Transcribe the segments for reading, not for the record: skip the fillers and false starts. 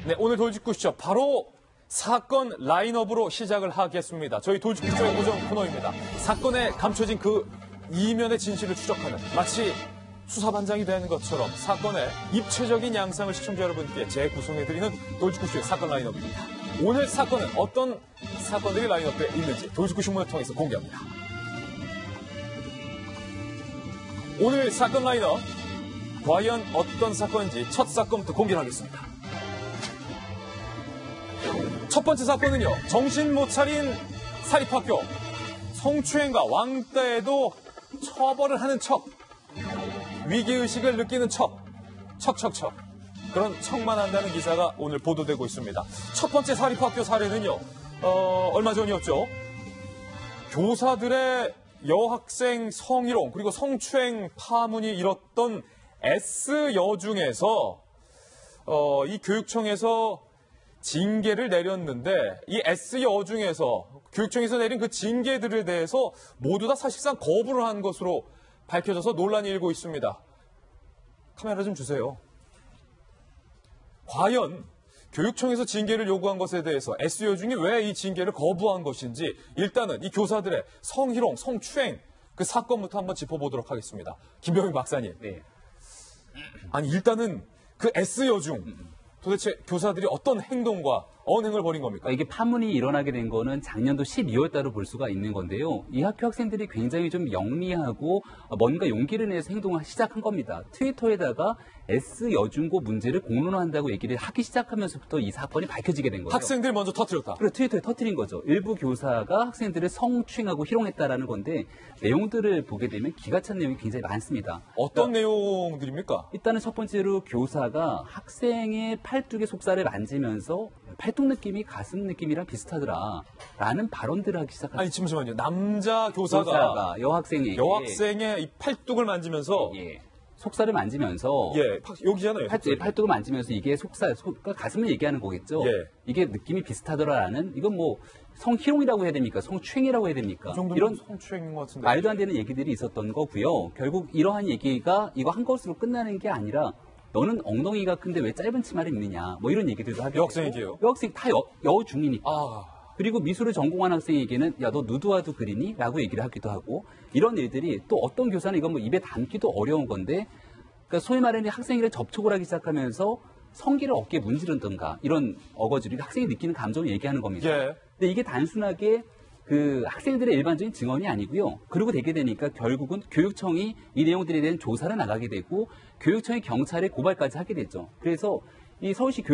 네, 오늘 돌직구쇼 바로 사건 라인업으로 시작을 하겠습니다. 저희 돌직구쇼의 고정 코너입니다. 사건에 감춰진 그 이면의 진실을 추적하는 마치 수사반장이 되는 것처럼 사건의 입체적인 양상을 시청자 여러분께 재구성해드리는 돌직구쇼의 사건 라인업입니다. 오늘 사건은 어떤 사건들이 라인업에 있는지 돌직구 신문을 통해서 공개합니다. 오늘 사건 라인업 과연 어떤 사건인지 첫 사건부터 공개를 하겠습니다. 첫 번째 사건은요, 정신 못 차린 사립학교 성추행과 왕따에도 처벌을 하는 척, 위기의식을 느끼는 척, 그런 척만 한다는 기사가 오늘 보도되고 있습니다. 첫 번째 사립학교 사례는요, 얼마 전이었죠. 교사들의 여학생 성희롱 그리고 성추행 파문이 일었던 S여중에서 이 교육청에서 징계를 내렸는데 이 S여중에서 교육청에서 내린 그 징계들에 대해서 모두 다 사실상 거부를 한 것으로 밝혀져서 논란이 일고 있습니다. 카메라 좀 주세요. 과연 교육청에서 징계를 요구한 것에 대해서 S여중이 왜 이 징계를 거부한 것인지 일단은 이 교사들의 성희롱, 성추행 그 사건부터 한번 짚어보도록 하겠습니다. 김병희 박사님. 네. 아니 일단은 그 S여중 도대체 교사들이 어떤 행동과 언행을 벌인 겁니까? 이게 파문이 일어나게 된 거는 작년도 12월 달로 볼 수가 있는 건데요. 이 학교 학생들이 굉장히 좀 영리하고 뭔가 용기를 내서 행동을 시작한 겁니다. 트위터에다가 S여중고 문제를 공론화한다고 얘기를 하기 시작하면서부터 이 사건이 밝혀지게 된 거예요. 학생들이 먼저 터뜨렸다. 그리고 트위터에 터뜨린 거죠. 일부 교사가 학생들을 성추행하고 희롱했다라는 건데 내용들을 보게 되면 기가 찬 내용이 굉장히 많습니다. 어떤 내용들입니까? 일단은 첫 번째로 교사가 학생의 팔뚝에 속살을 만지면서 팔뚝 느낌이 가슴 느낌이랑 비슷하더라 라는 발언들을 하기 시작합니다. 아니 잠시만요. 남자 교사가 여학생의 이 팔뚝을 만지면서 속살을 만지면서 여기잖아요. 팔뚝을 만지면서 이게 가슴을 얘기하는 거겠죠. 이게 느낌이 비슷하더라라는 이건 뭐 성희롱이라고 해야 됩니까? 성추행이라고 해야 됩니까? 이런 성추행인 것 같은데. 말도 안 되는 얘기들이 있었던 거고요. 결국 이러한 얘기가 이거 한 것으로 끝나는 게 아니라 너는 엉덩이가 큰데 왜 짧은 치마를 입느냐 뭐 이런 얘기들도 하고 여학생에게요? 여학생 다 여중이니까. 그리고 미술을 전공한 학생에게는 야 너 누드화도 그리니? 라고 얘기를 하기도 하고 이런 일들이 또 어떤 교사는 이건 뭐 입에 담기도 어려운 건데 그러니까 소위 말하는 학생이랑 접촉을 하기 시작하면서 성기를 어깨에 문지른던가 이런 어거지로 학생이 느끼는 감정을 얘기하는 겁니다. 근데 이게 단순하게 그 학생들의 일반적인 증언이 아니고요. 그러고 되게 되니까 결국은 교육청이 이 내용들에 대한 조사를 나가게 되고 교육청이 경찰에 고발까지 하게 됐죠. 그래서 이 서울시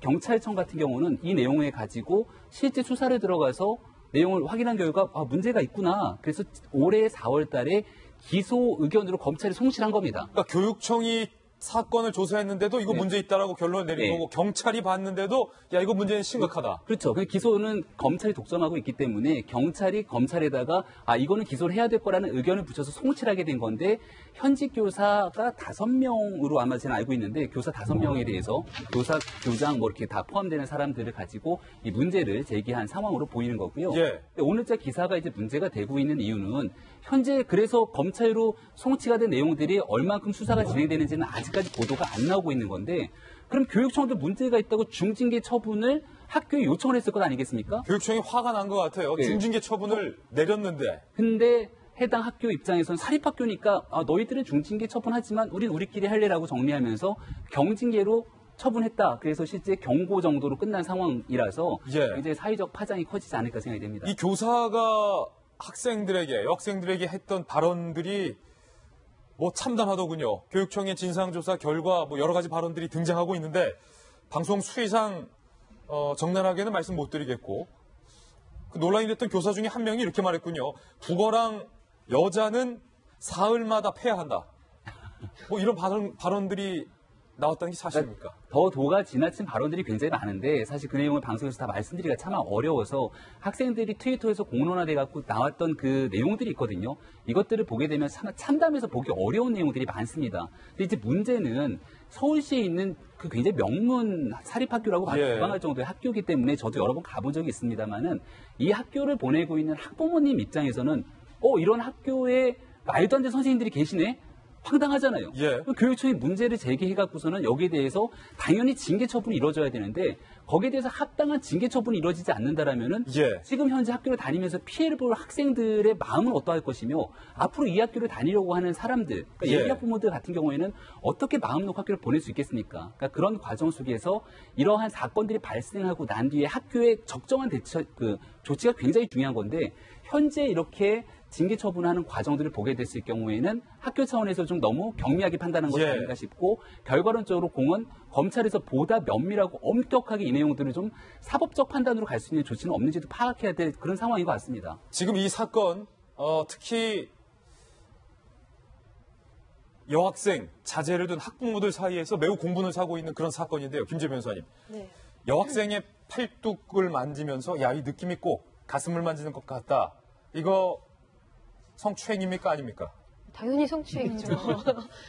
경찰청 같은 경우는 이 내용을 가지고 실제 수사를 들어가서 내용을 확인한 결과 문제가 있구나. 그래서 올해 4월 달에 기소 의견으로 검찰이 송치한 겁니다. 그러니까 교육청이 사건을 조사했는데도 이거 문제 있다라고 결론을 내린 거고 경찰이 봤는데도 야 이거 문제는 심각하다. 그렇죠. 기소는 검찰이 독점하고 있기 때문에 경찰이 검찰에다가 이거는 기소를 해야 될 거라는 의견을 붙여서 송치하게 된 건데 현직 교사가 5명으로 아마 제가 알고 있는데 교사 5명에 대해서 교사, 교장 뭐 이렇게 다 포함되는 사람들을 가지고 이 문제를 제기한 상황으로 보이는 거고요. 근데 오늘자 기사가 이제 문제가 되고 있는 이유는 현재 그래서 검찰로 송치가 된 내용들이 얼만큼 수사가 진행되는지는 아직까지 보도가 안 나오고 있는 건데 그럼 교육청도 문제가 있다고 중징계 처분을 학교에 요청을 했을 것 아니겠습니까? 교육청이 화가 난 것 같아요. 중징계 처분을 내렸는데. 근데 해당 학교 입장에서는 사립학교니까 너희들은 중징계 처분하지만 우린 우리끼리 할래라고 정리하면서 경징계로 처분했다. 그래서 실제 경고 정도로 끝난 상황이라서 굉장히 사회적 파장이 커지지 않을까 생각이 됩니다. 이 교사가 여학생들에게 했던 발언들이 뭐 참담하더군요. 교육청의 진상조사 결과 뭐 여러 가지 발언들이 등장하고 있는데 방송 수위상 적나라하게는 말씀 못 드리겠고 그 논란이 됐던 교사 중에 한 명이 이렇게 말했군요. 국어랑 여자는 사흘마다 패야한다. 뭐 이런 발언들이 나왔다는 게 사실입니까? 더 도가 지나친 발언들이 굉장히 많은데 사실 그 내용을 방송에서 다 말씀드리기가 참 어려워서 학생들이 트위터에서 공론화돼 갖고 나왔던 그 내용들이 있거든요. 이것들을 보게 되면 참담해서 보기 어려운 내용들이 많습니다. 근데 이제 문제는 서울시에 있는 그 굉장히 명문 사립학교라고 가방할 정도의 학교이기 때문에 저도 여러 번 가본 적이 있습니다만은 이 학교를 보내고 있는 학부모님 입장에서는 이런 학교에 말도 안 되는 선생님들이 계시네? 황당하잖아요. 예. 교육청이 문제를 제기해갖고서는 여기에 대해서 당연히 징계 처분이 이루어져야 되는데 거기에 대해서 합당한 징계 처분이 이루어지지 않는다라면은 예. 지금 현재 학교를 다니면서 피해를 볼 학생들의 마음은 어떠할 것이며 앞으로 이 학교를 다니려고 하는 사람들, 그러니까 예. 예비 학부모들 같은 경우에는 어떻게 마음 놓고 학교를 보낼 수 있겠습니까? 그러니까 그런 과정 속에서 이러한 사건들이 발생하고 난 뒤에 학교의 적정한 조치가 굉장히 중요한 건데 현재 이렇게 징계 처분하는 과정들을 보게 됐을 경우에는 학교 차원에서 좀 너무 경미하게 판단한 것이 예. 아닌가 싶고 결과론적으로 공은 검찰에서 보다 면밀하고 엄격하게 이 내용들을 좀 사법적 판단으로 갈 수 있는 조치는 없는지도 파악해야 될 그런 상황인 것 같습니다. 지금 이 사건 특히 여학생 자제를 둔 학부모들 사이에서 매우 공분을 사고 있는 그런 사건인데요. 김재 변호사님. 네. 여학생의 팔뚝을 만지면서 야, 이 느낌 있고 가슴을 만지는 것 같다. 이거 성추행입니까 아닙니까? 당연히 성추행이죠.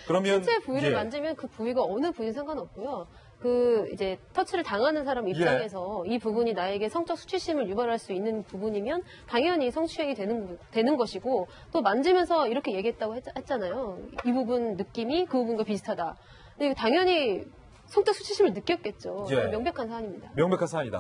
그러면 신체 부위를 예. 만지면 그 부위가 어느 부위는 상관없고요. 그 이제 터치를 당하는 사람 입장에서 이 부분이 나에게 성적 수치심을 유발할 수 있는 부분이면 당연히 성추행이 되는 것이고 또 만지면서 이렇게 얘기했다고 했잖아요. 이 부분 느낌이 그 부분과 비슷하다. 근데 당연히 성적 수치심을 느꼈겠죠. 예. 명백한 사안입니다. 명백한 사안이다.